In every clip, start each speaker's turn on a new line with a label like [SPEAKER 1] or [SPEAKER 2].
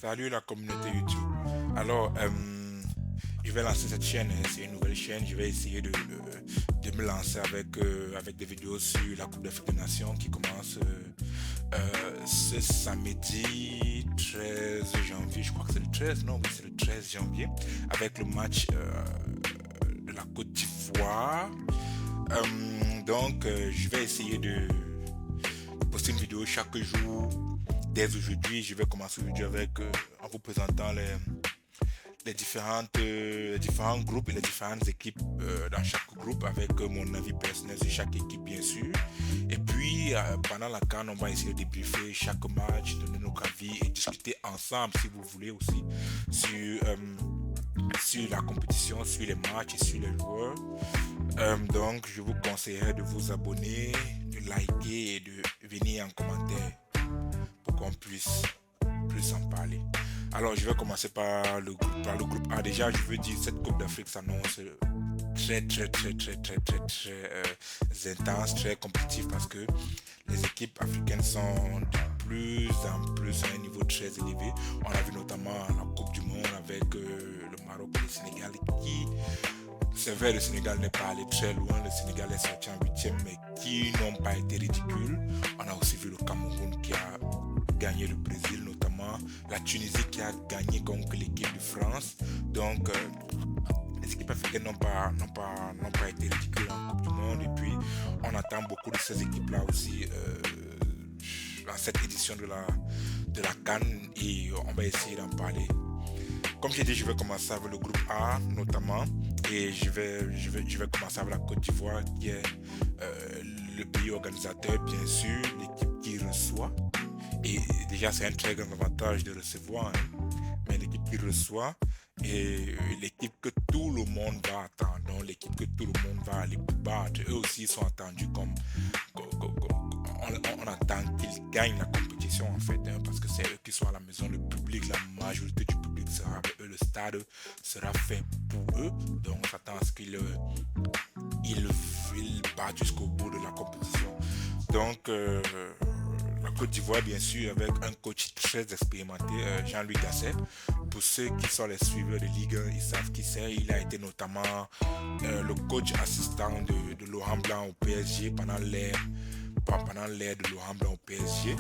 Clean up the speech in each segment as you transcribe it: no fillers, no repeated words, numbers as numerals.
[SPEAKER 1] Salut la communauté YouTube. Alors, je vais lancer cette chaîne, hein, c'est une nouvelle chaîne. Je vais essayer de me lancer avec des vidéos sur la Coupe d'Afrique des Nations qui commence ce samedi 13 janvier. Je crois que c'est le 13, non? Oui, c'est le 13 janvier. Avec le match de la Côte d'Ivoire. Je vais essayer de poster une vidéo chaque jour. Dès aujourd'hui, je vais commencer aujourd'hui en vous présentant les différents groupes et les différentes équipes dans chaque groupe avec mon avis personnel sur chaque équipe bien sûr. Et puis pendant la CAN, on va essayer de débriefer chaque match, donner nos avis et discuter ensemble si vous voulez aussi sur la compétition, sur les matchs et sur les joueurs. Donc je vous conseillerais de vous abonner, de liker et de venir en commentaire pour qu'on puisse plus en parler. Alors je vais commencer par le groupe A. Déjà je veux dire cette Coupe d'Afrique s'annonce très intense, très compétitif parce que les équipes africaines sont de plus en plus à un niveau très élevé. On a vu notamment la Coupe du Monde avec le Maroc et le Sénégal qui, c'est vrai, le Sénégal n'est pas allé très loin, le Sénégal est sorti en huitième mais qui n'ont pas été ridicules. On a aussi vu le Cameroun qui a gagné le Brésil notamment, la Tunisie qui a gagné contre l'équipe de France. Donc les équipes africaines n'ont pas été ridicules en Coupe du Monde et puis on attend beaucoup de ces équipes-là aussi dans cette édition de la CAN et on va essayer d'en parler. Comme j'ai dit, je vais commencer avec le groupe A notamment et je vais commencer avec la Côte d'Ivoire qui est le pays organisateur bien sûr, l'équipe qui reçoit. Et déjà c'est un très grand avantage de recevoir, hein. Mais l'équipe qui reçoit et l'équipe que tout le monde va attendre, donc l'équipe que tout le monde va aller battre, eux aussi sont attendus comme on attend qu'ils gagnent la compétition en fait, hein, parce que c'est eux qui sont à la maison, le public, la majorité du public sera avec eux, le stade sera fait pour eux, donc on s'attend à ce qu'ils battent jusqu'au bout de la compétition. Donc la Côte d'Ivoire bien sûr avec un coach très expérimenté, Jean-Louis Gasset. Pour ceux qui sont les suiveurs de Ligue 1, ils savent qui c'est. Il a été notamment le coach assistant de Laurent Blanc au PSG pendant l'ère de Laurent Blanc au PSG.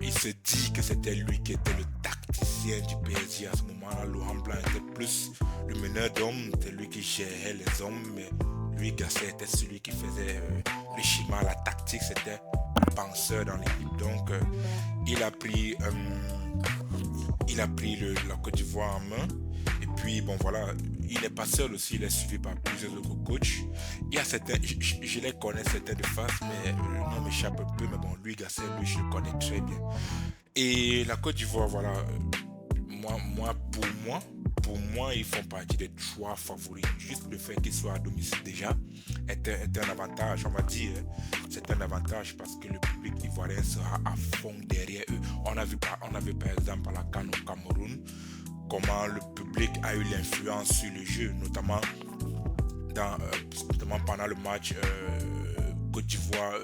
[SPEAKER 1] Il se dit que c'était lui qui était le tacticien du PSG à ce moment-là. Laurent Blanc était plus le meneur d'hommes, c'était lui qui gérait les hommes, mais lui Gasset était celui qui faisait le schéma, la tactique, c'était un penseur dans l'équipe. Donc il a pris la Côte d'Ivoire en main. Et puis bon voilà, il est pas seul aussi, il est suivi par plusieurs autres coachs. Il y a certains, je les connais certains de face, mais le nom m'échappe un peu. Mais bon, lui Gasset, lui je le connais très bien. Et la Côte d'Ivoire, voilà, pour moi, ils font partie des trois favoris. Juste le fait qu'ils soient à domicile déjà est un avantage, on va dire. C'est un avantage parce que le public ivoirien sera à fond derrière eux. On a vu par exemple à la CAN au Cameroun comment le public a eu l'influence sur le jeu, notamment pendant le match Côte d'Ivoire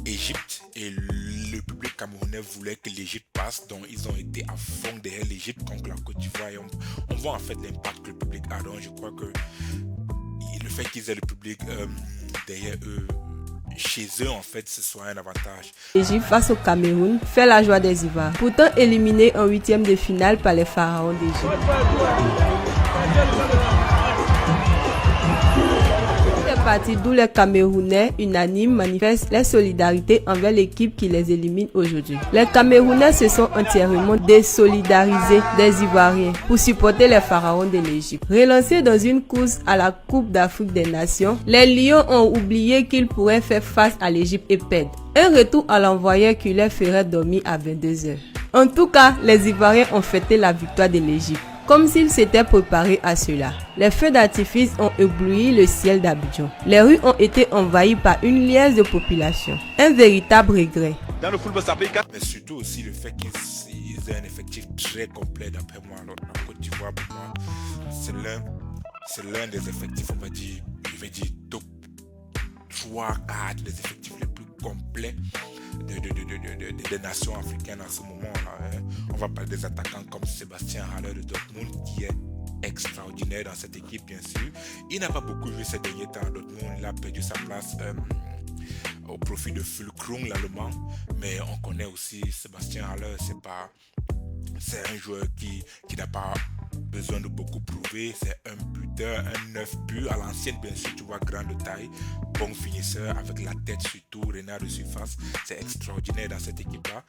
[SPEAKER 1] Égypte, et le public camerounais voulait que l'Égypte passe, donc ils ont été à fond derrière l'Égypte contre la Côte d'Ivoire et on voit en fait l'impact que le public a. Donc je crois que le fait qu'ils aient le public derrière eux, chez eux en fait, ce soit un avantage.
[SPEAKER 2] L'Égypte face au Cameroun fait la joie des Ivoiriens, pourtant éliminé en huitième de finale par les pharaons d'Égypte. Partie d'où les Camerounais unanimes manifestent leur solidarité envers l'équipe qui les élimine aujourd'hui. Les Camerounais se sont entièrement désolidarisés des Ivoiriens pour supporter les pharaons de l'Égypte. Relancés dans une course à la Coupe d'Afrique des Nations, les Lions ont oublié qu'ils pourraient faire face à l'Égypte et perdre. Un retour à l'envoyeur qui leur ferait dormir à 22h. En tout cas, les Ivoiriens ont fêté la victoire de l'Égypte comme s'ils s'étaient préparés à cela. Les feux d'artifice ont ébloui le ciel d'Abidjan. Les rues ont été envahies par une liesse de population. Un véritable regret.
[SPEAKER 1] Dans le football, ça peut mais surtout aussi le fait qu'ils aient un effectif très complet d'après moi. Alors, la Côte d'Ivoire, pour moi, c'est l'un des effectifs, on va dire, top 3, 4 des effectifs les plus complets des nations africaines en ce moment-là. Hein. On va parler des attaquants comme Sébastien Haller de Dortmund qui est extraordinaire dans cette équipe, bien sûr. Il n'a pas beaucoup joué ces derniers temps à Dortmund. Il a perdu sa place au profit de Füllkrug, l'allemand. Mais on connaît aussi Sébastien Haller. C'est un joueur qui n'a pas besoin de beaucoup prouver. C'est un buteur, un 9 buts à l'ancienne, bien sûr. Tu vois, grand de taille, bon finisseur avec la tête surtout, renard de surface. C'est extraordinaire dans cette équipe-là.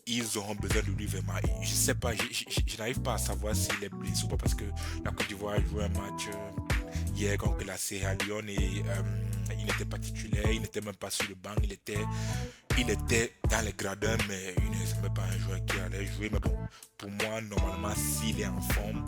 [SPEAKER 1] Ils auront besoin de lui vraiment. Je sais pas, je n'arrive pas à savoir s'il est blessé ou pas parce que la Côte d'Ivoire a joué un match hier contre la Sierra Leone et il n'était pas titulaire, il n'était même pas sur le banc, il était dans les gradins, mais il n'est même pas un joueur qui allait jouer. Mais bon, pour moi, normalement, s'il est en forme,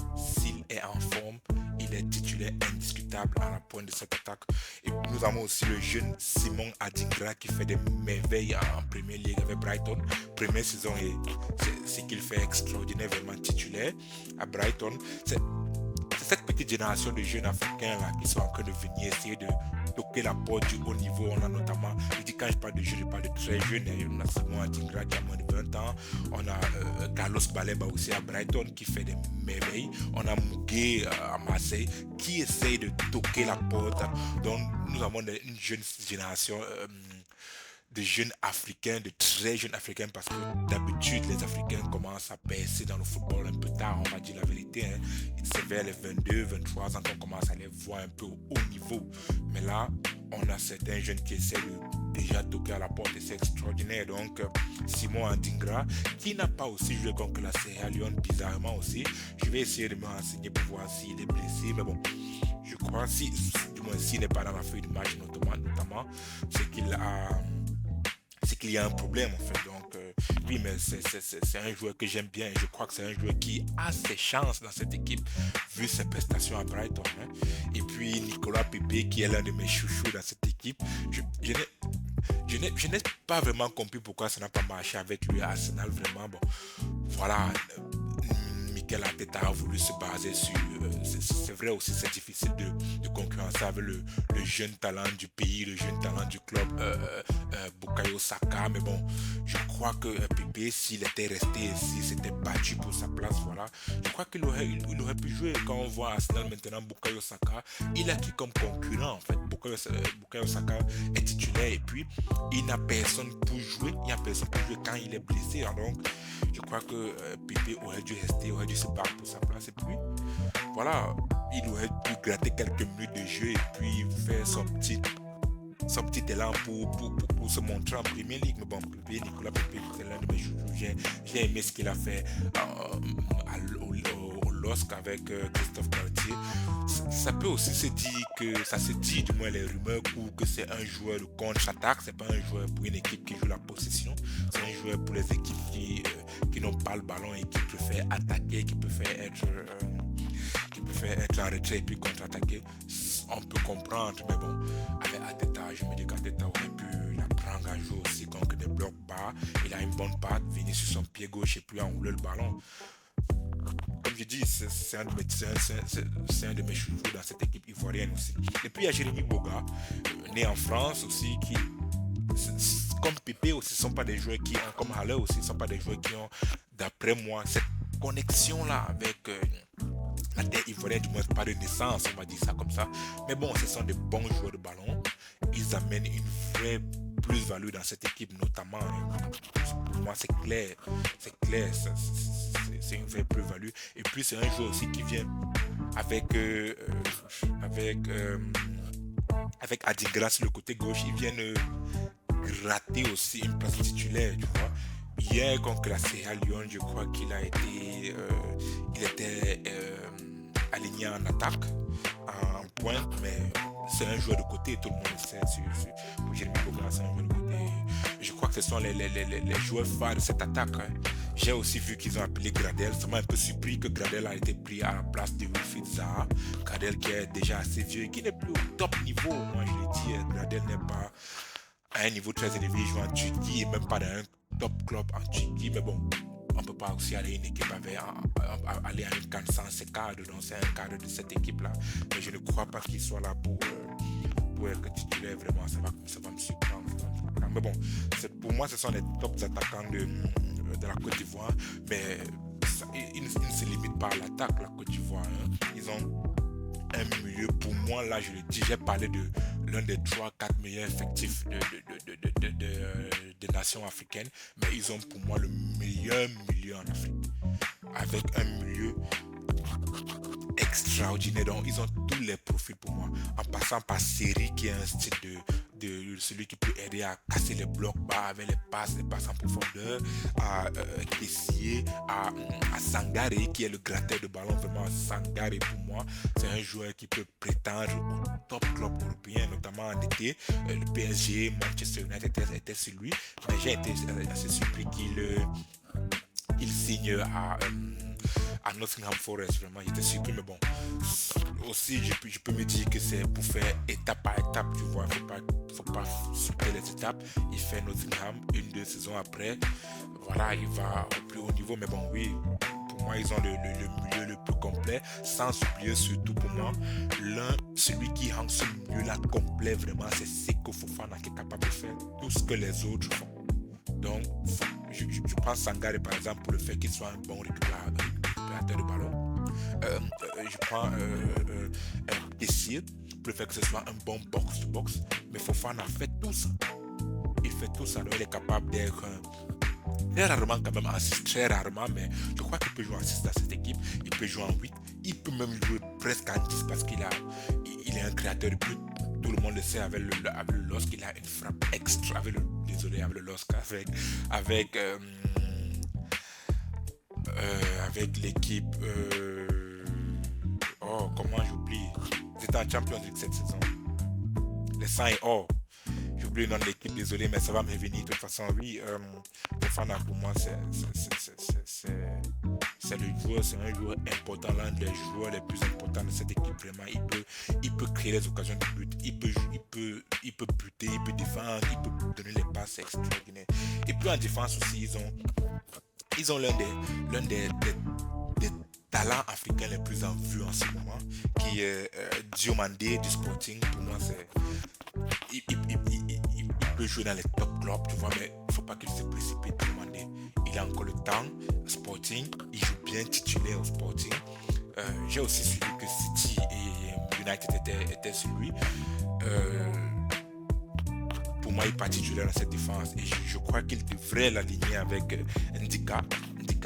[SPEAKER 1] il est titulaire indiscutable à la pointe de cette attaque. Et nous avons aussi le jeune Simon Adingra qui fait des merveilles en Premier League avec Brighton. Première saison, et c'est ce qu'il fait extraordinaire, vraiment titulaire à Brighton. C'est cette petite génération de jeunes africains là qui sont en train de venir essayer de toquer la porte du haut niveau. On a notamment, je dis quand je parle de jeunes, je parle de très jeunes. On a Simon Adingra qui a moins de 20 ans. On a Carlos Baleba aussi à Brighton qui fait des merveilles. On a Mugué à Marseille qui essaye de toquer la porte. Donc nous avons une jeune génération de jeunes africains, de très jeunes africains, parce que d'habitude les Africains commencent à percer dans le football un peu tard, on va dire la vérité. Hein. C'est vers les 22, 23 ans qu'on commence à les voir un peu au haut niveau. Mais là, on a certains jeunes qui essaient de déjà toquer à la porte et c'est extraordinaire. Donc, Simon Adingra, qui n'a pas aussi joué contre la Sierra Leone, bizarrement aussi. Je vais essayer de me renseigner pour voir s'il est blessé, mais bon, je crois, du moins s'il n'est pas dans la feuille de match, notamment c'est qu'il y a un problème en fait. Donc oui, mais c'est un joueur que j'aime bien et je crois que c'est un joueur qui a ses chances dans cette équipe vu ses prestations à Brighton. Hein. Et puis Nicolas Pepe qui est l'un de mes chouchous dans cette équipe. Je n'ai pas vraiment compris pourquoi ça n'a pas marché avec lui à Arsenal, vraiment. Bon, voilà. Mikel Arteta a voulu se baser sur... c'est vrai aussi, c'est difficile de concurrencer avec le jeune talent du pays, le jeune talent du club, Bukayo Saka. Mais bon, je crois que Pepe, s'il était resté, s'il s'était battu pour sa place, voilà, je crois qu'il aurait pu jouer. Quand on voit Arsenal maintenant, Bukayo Saka, il a qui comme concurrent en fait. Bukayo Saka est titulaire et puis il n'a personne pour jouer. Il n'y a personne pour jouer quand il est blessé. Donc, je crois que Pepe aurait dû rester, aurait dû se battre pour sa place. Et puis, voilà, il aurait pu gratter quelques minutes de jeu et puis faire son petit élan pour se montrer en Premier League. Mais bon, Nicolas Pepe, c'est l'un de mes joueurs. J'ai aimé ce qu'il a fait au LOSC avec Christophe Galtier. Ça peut aussi se dire que, ça se dit du moins les rumeurs courent que c'est un joueur de contre-attaque, c'est pas un joueur pour une équipe qui joue la possession, c'est un joueur pour les équipes qui n'ont pas le ballon et qui préfèrent attaquer, qui préfèrent être en retrait et puis contre-attaquer. On peut comprendre, mais bon, avec Arteta, je me dis qu'Arteta aurait pu la prendre à jouer aussi contre des blocs bas. Il a une bonne patte, venir sur son pied gauche et puis enrouler le ballon. Comme je dis, c'est un de mes chouchous dans cette équipe ivoirienne aussi. Et puis il y a Jérémy Boga, né en France aussi, qui, comme Pépé aussi, ne sont pas des joueurs qui ont, comme Haller aussi, ne sont pas des joueurs qui ont, d'après moi, cette connexion-là avec la terre ivoirienne, du moins pas de naissance, on va dire ça comme ça. Mais bon, ce sont des bons joueurs de ballon. Ils amènent une vraie plus-value dans cette équipe, notamment. Pour moi, c'est clair, c'est une vraie plus-value. Et puis, c'est un joueur aussi qui vient avec Adingra sur le côté gauche. Ils viennent gratter aussi une place titulaire, tu vois. Hier, contre la Sierra Leone, je crois qu'il était aligné en attaque, en pointe, mais c'est un joueur de côté, tout le monde le sait. Pour Jérémy Boga, c'est un joueur de côté. Je crois que ce sont les joueurs phares de cette attaque. Hein. J'ai aussi vu qu'ils ont appelé Gradel. Ça m'a un peu surpris que Gradel a été pris à la place de Wilfried Zaha. Gradel qui est déjà assez vieux et qui n'est plus au top niveau. Moi, je l'ai dit, Gradel n'est pas à un niveau très élevé. Il joue en Turquie et même pas dans un top club en Turquie. Mais bon, on ne peut pas aussi aller à une équipe aller à une CAN sans ses cadres. Donc, c'est un cadre de cette équipe-là. Mais je ne crois pas qu'il soit là pour être titulaire. Vraiment, ça va me surprendre. Mais bon, pour moi, ce sont les tops attaquants de la Côte d'Ivoire. Mais ils ne se limitent pas à l'attaque, la Côte d'Ivoire. Hein. Ils ont un milieu, pour moi, là, je le dis, j'ai parlé de l'un des 3-4 meilleurs effectifs des nations africaines. Mais ils ont pour moi le meilleur milieu en Afrique. Avec un milieu extraordinaire. Donc, ils ont tous les profils pour moi. En passant par Série, qui est un style de celui qui peut aider à casser les blocs bas avec les passes en profondeur, à Kessié, à Sangaré, qui est le gratteur de ballon. Vraiment, Sangaré, pour moi, c'est un joueur qui peut prétendre au top club européen, notamment en été. Le PSG, Manchester United était sur lui. Mais j'ai été assez surpris qu'il signe à Nottingham Forest. Vraiment, j'étais surpris, mais bon, aussi je peux me dire que c'est pour faire étape par étape, tu vois. Faut pas sauter les étapes. Il fait Nottingham 1-2 saisons après, voilà, il va au plus haut niveau. Mais bon, oui, pour moi ils ont le milieu le plus complet, sans oublier surtout pour moi celui qui rend ce milieu là complet vraiment, c'est Seko Fofana, qui est capable de faire tout ce que les autres font. Donc je prends Sangaré par exemple pour le fait qu'il soit un bon récupérateur de ballon. Je prends Kessié pour le fait que ce soit un bon box-to-box. Mais Fofana fait tout ça. Il fait tout ça. Donc il est capable d'être très rarement quand même en 6, très rarement, mais je crois qu'il peut jouer en 6 dans cette équipe. Il peut jouer en 8. Il peut même jouer presque en 10 parce qu'il est un créateur de but. Tout le monde le sait avec le LOSC, il a une frappe extra avec le LOSC, avec l'équipe comment j'oublie, c'était en Champions League cette saison, les 100 et or, j'oublie le nom de l'équipe, désolé, mais ça va me revenir de toute façon. Oui, Fofana pour moi c'est le joueur, c'est un joueur important, l'un des joueurs les plus importants de cette équipe. Vraiment, il peut créer les occasions de but, il peut buter, il peut défendre, il peut donner les passes extraordinaires. Et puis en défense aussi, ils ont l'un des talents africains les plus en vue en ce moment, qui est Diomandé du Sporting. Pour moi, il peut jouer dans les top clubs, tu vois, mais il ne faut pas qu'il se précipite. Diomandé, il a encore le temps. Sporting, il joue bien titulaire au Sporting. J'ai aussi suivi que City et United étaient sur lui. Pour moi, il est pas titulaire dans cette défense et je crois qu'il devrait l'aligner avec Ndika,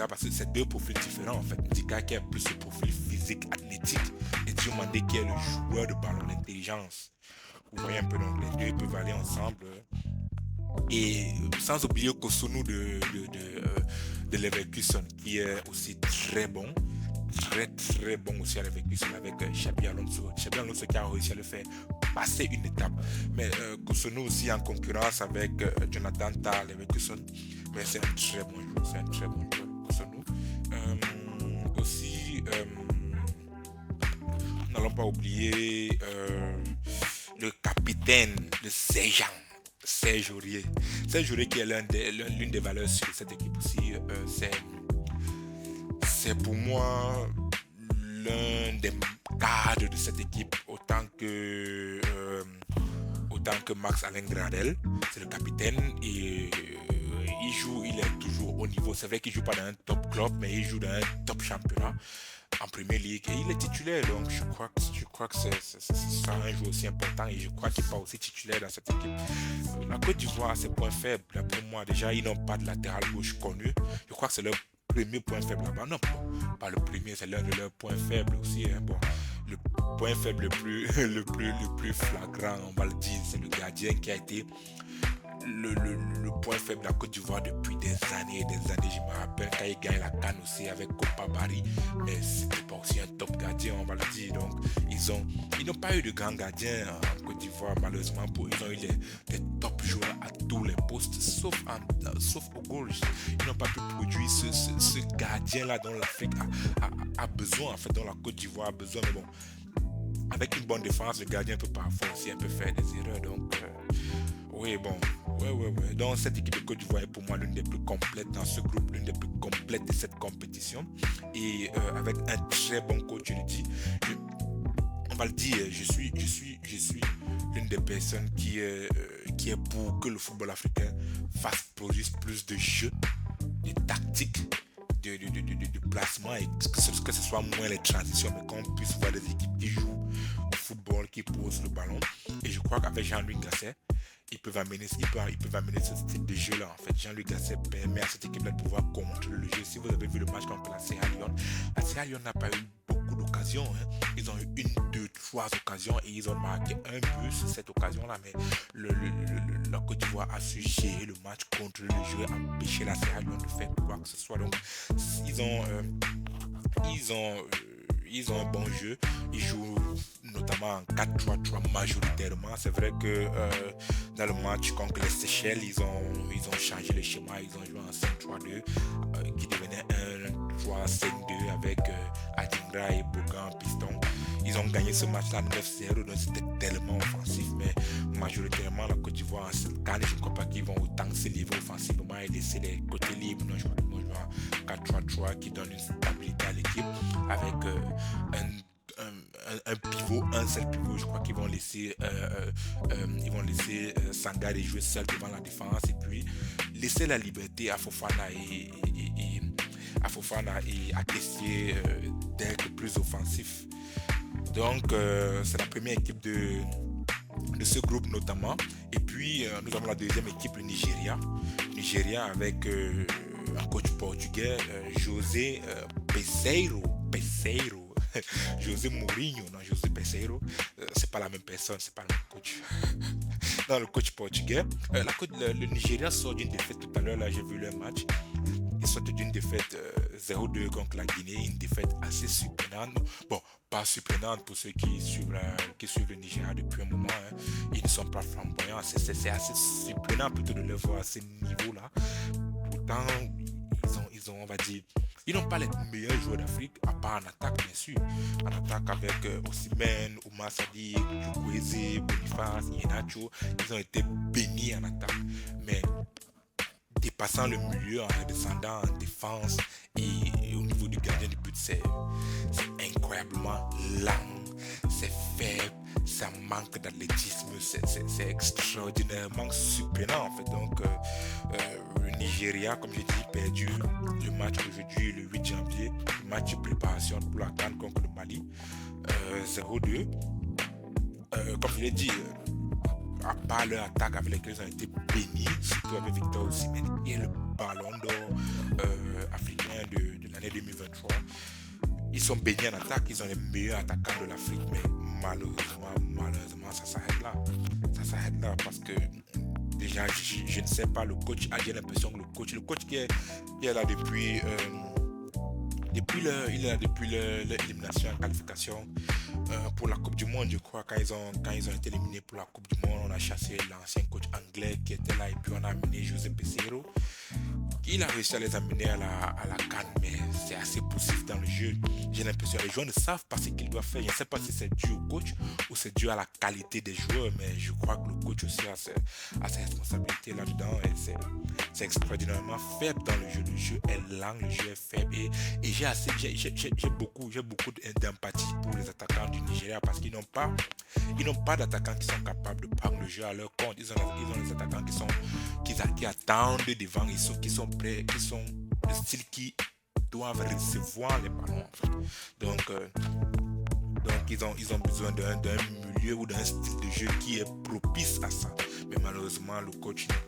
[SPEAKER 1] parce que c'est deux profils différents en fait. Ndika qui a plus le profil physique, athlétique, et Diomandé qui est le joueur de ballon, l'intelligence. Vous voyez un peu, donc les deux peuvent aller ensemble. Et sans oublier Kosunu de Leverkusen, qui est aussi très bon aussi à Leverkusen, avec Xabi Alonso qui a réussi à le faire passer une étape. Mais Kosunu aussi en concurrence avec Jonathan Tah Leverkusen, mais c'est un très bon joueur, Kosunu. Aussi, n'allons pas oublier le capitaine de Serge Aurier qui est l'une des valeurs sur cette équipe aussi. C'est pour moi l'un des cadres de cette équipe, autant que Max Alain Gradel. C'est le capitaine et il est toujours au niveau. C'est vrai qu'il joue pas dans un top club, mais il joue dans un top championnat en Premier League et il est titulaire. Donc je crois que c'est un joueur aussi important et je crois qu'il n'est pas aussi titulaire dans cette équipe. La Côte d'Ivoire a ses points faibles. Là, pour moi, déjà, ils n'ont pas de latéral gauche connu. Je crois que c'est leur premier point faible là-bas. Non, pas le premier, c'est l'un de leurs points faibles aussi. Hein. Bon, le point faible le plus flagrant, on va le dire, c'est le gardien qui a été le point faible de la Côte d'Ivoire depuis des années et des années. Je me rappelle quand il gagne la CAN aussi avec Copa Barry, mais c'était pas aussi un top gardien, on va le dire. Donc ils n'ont pas eu de grands gardiens en Côte d'Ivoire, malheureusement. Ils ont eu des top joueurs à tous les postes, sauf au goal. Ils n'ont pas pu produire ce gardien là dont l'Afrique a besoin, en fait, dont la Côte d'Ivoire a besoin. Mais bon, avec une bonne défense, le gardien peut parfois aussi un peu faire des erreurs. Donc oui, bon, ouais. Donc cette équipe de Côte d'Ivoire est pour moi l'une des plus complètes dans ce groupe, l'une des plus complètes de cette compétition. Et avec un très bon coach, je le dis, on va le dire, je suis l'une des personnes qui qui est pour que le football africain produise plus de jeux, de tactiques, de placement et que ce soit moins les transitions, mais qu'on puisse voir des équipes qui jouent au football, qui posent le ballon. Et je crois qu'avec Jean-Louis Gasset, ils peuvent amener ce type de jeu là en fait. Jean-Louis Gasset permet à cette équipe là de pouvoir contrôler le jeu. Si vous avez vu le match contre la Sierra Leone n'a pas eu beaucoup d'occasions, hein. Ils ont eu 1, 2, 3 occasions et ils ont marqué un but sur cette occasion là, mais la Côte d'Ivoire a su gérer le match, contrôler le jeu, empêcher la Sierra Leone de faire quoi que ce soit. Donc ils ont un bon jeu. Ils jouent notamment en 4-3-3 majoritairement. C'est vrai que dans le match contre les Seychelles, ils ont changé le schéma. Ils ont joué en 5-3-2 qui devenait un 3-5-2 avec Adingra et Boga en piston. Ils ont gagné ce match-là 9-0, donc c'était tellement offensif. Mais majoritairement, la Côte d'Ivoire en cette canne, je ne crois pas qu'ils vont autant s'élever offensivement et laisser les côtés libres. Non, je crois 4-3-3 qui donne une stabilité à l'équipe avec un pivot, un seul pivot. Je crois qu'ils vont laisser Sangare jouer seul devant la défense et puis laisser la liberté à Fofana et à Kessié d'être plus offensif. Donc c'est la première équipe de ce groupe notamment. Et puis nous avons la deuxième équipe, le Nigeria avec un coach portugais, José Peseiro. José Mourinho, non, José Peseiro, c'est pas la même personne, c'est pas le même coach. Non, le coach portugais. Le Nigeria sort d'une défaite tout à l'heure, là j'ai vu le match. Ils sortent d'une défaite 0-2 contre la Guinée, une défaite assez surprenante. Bon, pas surprenante pour ceux qui suivent le Nigeria depuis un moment. Hein. Ils ne sont pas flamboyants, c'est assez surprenant plutôt de les voir à ce niveau-là. Pourtant, ils ont, on va dire, ils n'ont pas les meilleurs joueurs d'Afrique, à part en attaque, bien sûr. En attaque avec Osimhen, Oumar Sadiq, Chukwueze, Boniface, Iheanacho. Ils ont été bénis en attaque. Mais dépassant le milieu, en redescendant en défense et au niveau du gardien de but, c'est incroyablement lent, c'est faible, ça manque d'athlétisme, c'est extraordinairement surprenant en fait. Donc le Nigeria, comme j'ai dit, perdu le match aujourd'hui le 8 janvier, le match de préparation pour la CAN contre le Mali, 0-2. Comme je l'ai dit, à part leur attaque avec laquelle ils ont été bénis, surtout avec Victor Osimhen et le ballon d'or africain de l'année 2023. Ils sont bénis en attaque, ils ont les meilleurs attaquants de l'Afrique, mais malheureusement, ça s'arrête là. Ça s'arrête là parce que déjà, je ne sais pas, le coach, j'ai l'impression que le coach qui est là depuis l'élimination en qualification pour la Coupe du Monde, je crois, quand ils ont été éliminés pour la Coupe du Monde, on a chassé l'ancien coach anglais qui était là et puis on a amené José Peseiro. Il a réussi à les amener à la CAN, mais c'est assez poussif dans le jeu. J'ai l'impression que les joueurs ne savent pas ce qu'ils doivent faire. Je ne sais pas si c'est dû au coach ou c'est dû à la qualité des joueurs, mais je crois que le coach aussi a ses responsabilités là-dedans. Et c'est extraordinairement faible dans le jeu. Le jeu est lent, le jeu est faible. Et j'ai beaucoup d'empathie pour les attaquants du Nigeria parce qu'ils n'ont pas d'attaquants qui sont capables de prendre le jeu à leur compte. Ils ont des attaquants qui attendent devant, qui sont prêts, qui sont le style qui doivent recevoir les ballons. En fait. Donc ils ont besoin d'un milieu ou d'un style de jeu qui est propice à ça. Mais malheureusement, le coach n'est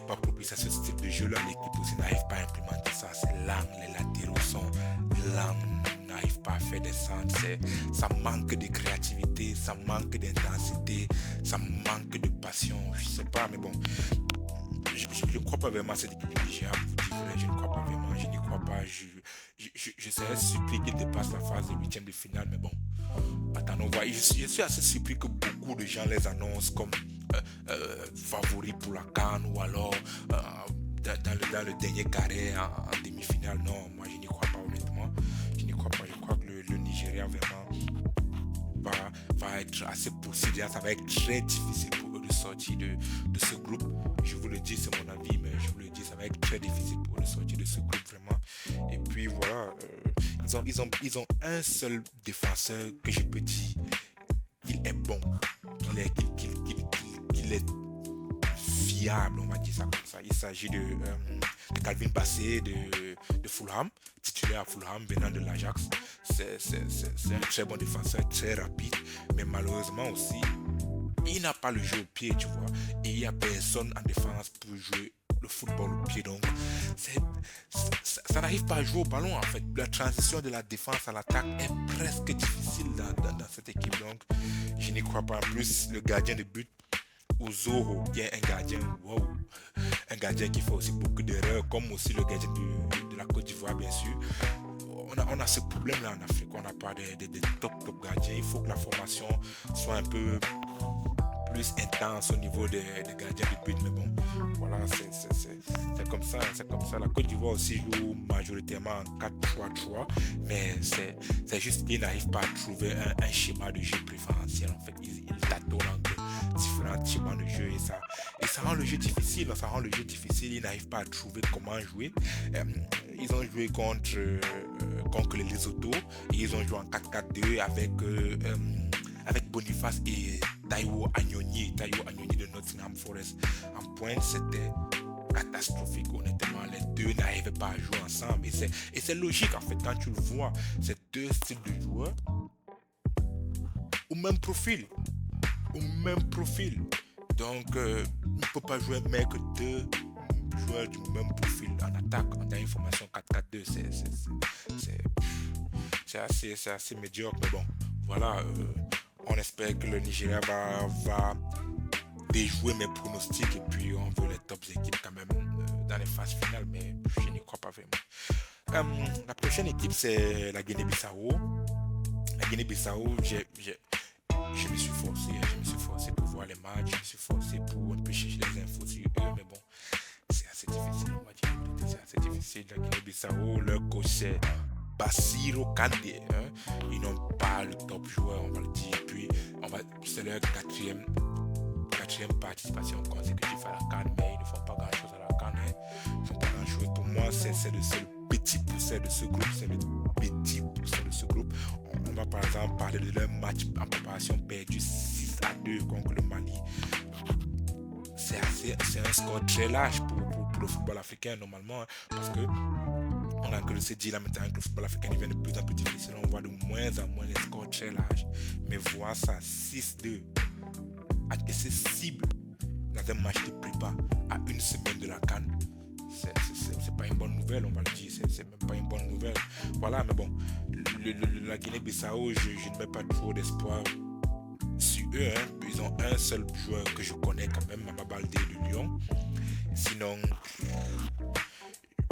[SPEAKER 1] pas propice à ce style de jeu-là. L'équipe aussi n'arrive pas à implémenter ça. C'est lent, les latéraux sont lents, n'arrivent pas à faire des centres. Ça manque de créativité, ça manque d'intensité, ça manque de passion. Je sais pas, mais bon. Je ne crois pas vraiment à cette équipe du Nigeria. Je ne crois pas vraiment, je n'y crois pas. Je serais surpris qu'il dépasse la phase de 8e de finale, mais bon, attendons voir. Je suis assez surpris que beaucoup de gens les annoncent comme favoris pour la CAN ou alors dans le dernier carré en demi-finale. Non, moi je n'y crois pas honnêtement. Je n'y crois pas. Je crois que le Nigeria vraiment va être assez poussé. Ça va être très difficile pour eux de sortir de ce groupe. Je vous le dis, c'est mon avis, mais je vous le dis, ça va être très difficile pour eux de sortir de ce groupe vraiment. Et puis voilà, ils ont un seul défenseur que je peux dire, il est bon, qu'il est fiable, on va dire ça comme ça. Il s'agit de Calvin Bassey de Fulham, titulaire à Fulham, venant de l'Ajax. C'est un très bon défenseur, très rapide, mais malheureusement aussi, il n'a pas le jeu au pied, tu vois. Et il n'y a personne en défense pour jouer le football au pied. Donc, ça n'arrive pas à jouer au ballon, en fait. La transition de la défense à l'attaque est presque difficile dans cette équipe. Donc, je n'y crois pas. En plus, le gardien de but, Uzoro, qui est un gardien, wow, un gardien qui fait aussi beaucoup d'erreurs, comme aussi le gardien de la Côte d'Ivoire, bien sûr. On a ce problème-là en Afrique. On n'a pas des top gardiens. Il faut que la formation soit un peu plus intense au niveau des gardiens de but, mais bon, voilà, c'est comme ça, La Côte d'Ivoire aussi joue majoritairement en 4-3-3, mais c'est juste qu'ils n'arrivent pas à trouver un schéma de jeu préférentiel. En fait, ils tâtonnent entre différents schémas de jeu et ça rend le jeu difficile. Ils n'arrivent pas à trouver comment jouer. Ils ont joué contre les Lesotho et ils ont joué en 4-4-2 avec Boniface et Taiwo Agnoni de Nottingham Forest en pointe. C'était catastrophique, honnêtement. Les deux n'arrivaient pas à jouer ensemble et c'est logique en fait quand tu le vois. C'est deux styles de joueurs au même profil. Donc il ne peut pas jouer un mec deux joueurs du même profil en attaque. On a une formation 4-4-2, c'est assez médiocre, mais bon, voilà. On espère que le Nigeria va déjouer mes pronostics et puis on veut les top équipes quand même dans les phases finales, mais je n'y crois pas vraiment. La prochaine équipe, c'est la Guinée-Bissau. La Guinée-Bissau, je me suis forcé pour voir les matchs, je me suis forcé pour un peu chercher les infos sur eux, mais bon, c'est assez difficile, on va dire, c'est assez difficile. La Guinée-Bissau, leur coach c'est Bassirou Kandé, ils n'ont pas le top joueur, on va le dire, puis c'est leur quatrième participation consécutive à la CAN, mais ils ne font pas grand chose à la CAN, ils ne font pas grand chose. Pour moi, c'est le petit poussé de ce groupe, on va par exemple parler de leur match en préparation perdu 6-2 contre le Mali. C'est un score très large pour le football africain normalement, parce que on a que le dit là maintenant que le football africain devient de plus en plus difficile, on voit de moins en moins les scores très larges, mais voir ça 6-2 accessible dans un match de prépa à une semaine de la CAN, c'est pas une bonne nouvelle, on va le dire, c'est même pas une bonne nouvelle. Voilà, mais bon, la Guinée-Bissau, je ne mets pas trop d'espoir sur eux, Ils ont un seul joueur que je connais quand même, Mama Baldé de Lyon. Sinon,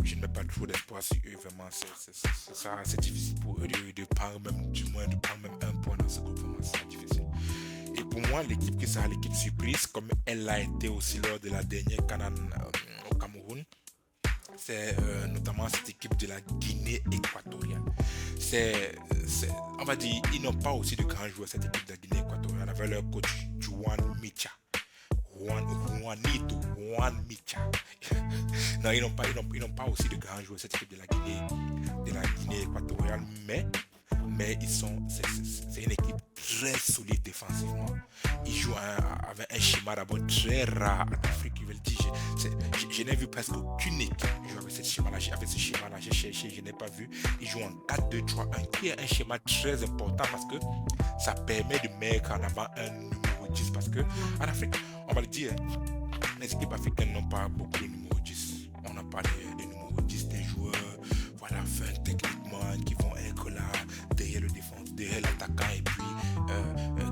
[SPEAKER 1] je ne mets pas trop d'espoir sur eux, vraiment, c'est difficile pour eux de prendre même un point dans ce groupe, vraiment, c'est difficile. Et pour moi, l'équipe qui sera l'équipe surprise, comme elle l'a été aussi lors de la dernière CAN au Cameroun, c'est notamment cette équipe de la Guinée équatoriale. On va dire, ils n'ont pas aussi de grands joueurs, cette équipe de la Guinée équatoriale, avec leur coach Juan Micha. Juan Micha. Non, ils n'ont pas aussi de grands joueurs, cette équipe de la Guinée équatoriale, mais c'est une équipe très solide défensivement. Ils jouent avec un schéma d'abord très rare en Afrique. Je n'ai vu presque aucune équipe jouer avec ce schéma-là. J'ai cherché, je n'ai pas vu. Ils jouent en 4-2-3-1, qui est un schéma très important parce que ça permet de mettre en avant un numéro 10. Parce que en Afrique, on va le dire, les équipes africaines n'ont pas beaucoup de numéro 10. On n'a pas de numéro 10, des joueurs, voilà, fin techniquement, qui vont être là derrière l'attaquant et puis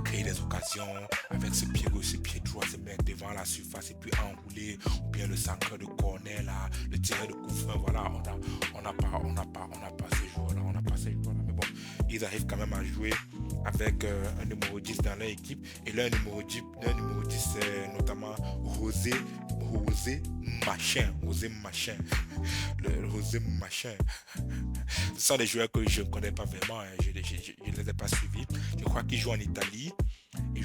[SPEAKER 1] créer des occasions avec ce pied gauche, ce pied droit, se mettre devant la surface et puis enrouler, ou bien le centre de corner là, le tireur de coup franc, voilà, on n'a pas ces joueurs-là, mais bon, ils arrivent quand même à jouer avec un numéro 10 dans leur équipe, et leur numéro 10 c'est notamment José Machin. Ce sont des joueurs que je ne connais pas vraiment, je ne les ai pas suivis. Je crois qu'ils jouent en Italie. Mais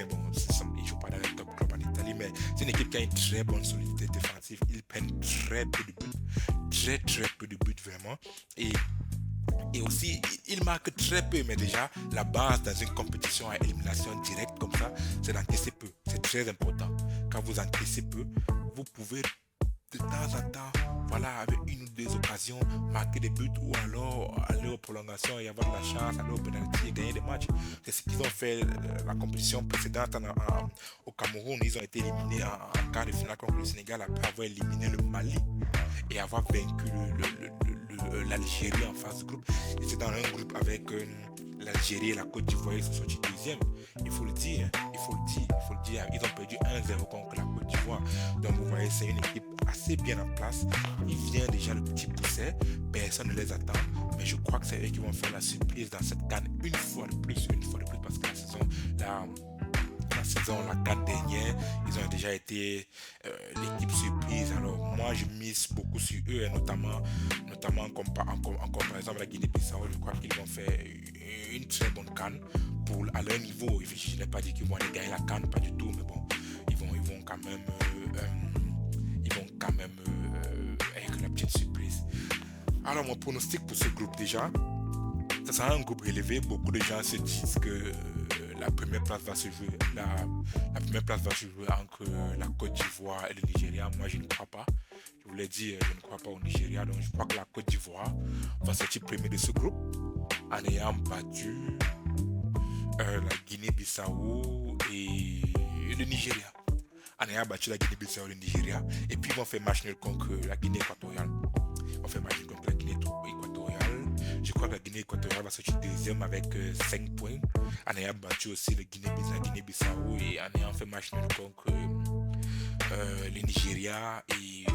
[SPEAKER 1] bon, ils ne jouent pas dans le top club en Italie. Mais c'est une équipe qui a une très bonne solidité défensive. Ils prennent très peu de buts. Très peu de buts vraiment. Et Et aussi, il marque très peu, mais déjà, la base dans une compétition à élimination directe comme ça, c'est d'encaisser peu. C'est très important. Quand vous encaissez peu, vous pouvez de temps en temps, voilà, avec une ou deux occasions, marquer des buts ou alors aller aux prolongations et avoir de la chance, aller au penalty et gagner des matchs. C'est ce qu'ils ont fait la compétition précédente au Cameroun. Ils ont été éliminés en quart de finale contre le Sénégal après avoir éliminé le Mali et avoir vaincu l'Algérie en phase de groupe. Ils étaient dans un groupe avec l'Algérie et la Côte d'Ivoire. Ils sont sortis deuxième. Il faut le dire. Ils ont perdu 1-0 contre la Côte d'Ivoire. Donc vous voyez, c'est une équipe assez bien en place. Ils viennent déjà le petit pousset. Personne ne les attend. Mais je crois que c'est eux qui vont faire la surprise dans cette CAN une fois de plus, parce que la CAN dernière, ils ont déjà été l'équipe surprise. Alors moi je mise beaucoup sur eux, et notamment en comparaison avec la Guinée-Bissau. Je crois qu'ils vont faire une très bonne CAN à leur niveau. Je n'ai pas dit qu'ils vont aller gagner la CAN, pas du tout, mais bon, ils vont quand même avec la petite surprise. Alors mon pronostic pour ce groupe, déjà, ça sera un groupe relevé. Beaucoup de gens se disent que la première place va se jouer entre la Côte d'Ivoire et le Nigeria. Moi je ne crois pas. Je vous l'ai dit, je ne crois pas au Nigeria. Donc je crois que la Côte d'Ivoire va sortir premier de ce groupe en ayant battu la Guinée-Bissau et le Nigeria. En ayant battu la Guinée-Bissau et le Nigeria. Et puis ils vont faire match nul contre la Guinée équatoriale. Je crois que la Guinée équatoriale va sortir deuxième avec 5 points. En ayant battu aussi la Guinée-Bissau et en ayant fait match nul contre le Nigeria et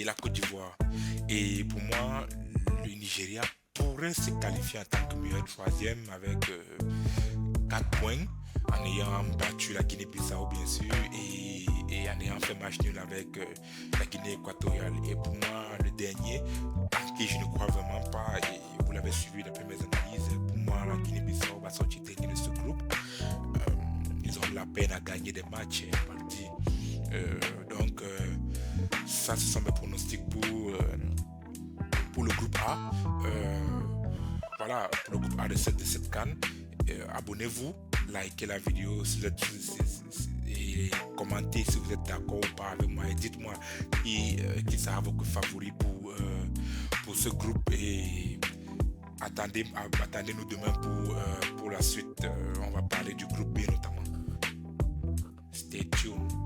[SPEAKER 1] la Côte d'Ivoire. Et pour moi, le Nigeria pourrait se qualifier en tant que meilleur troisième avec 4 points en ayant battu la Guinée-Bissau bien sûr et en ayant fait match nul avec la Guinée équatoriale. Et pour moi, le dernier, en qui je ne crois vraiment pas, et vous l'avez suivi d'après mes analyses, pour moi la Guinée-Bissau va sortir dernier de ce groupe. Ils ont de la peine à gagner des matchs, donc ça ce sont mes pronostics pour le groupe A. Voilà, pour le groupe A de cette CAN. Abonnez-vous, likez la vidéo si vous êtes, et commentez si vous êtes d'accord ou pas avec moi, et dites-moi qui sera votre favori pour ce groupe, et attendez-nous demain pour la suite. On va parler du groupe B notamment. Stay tuned.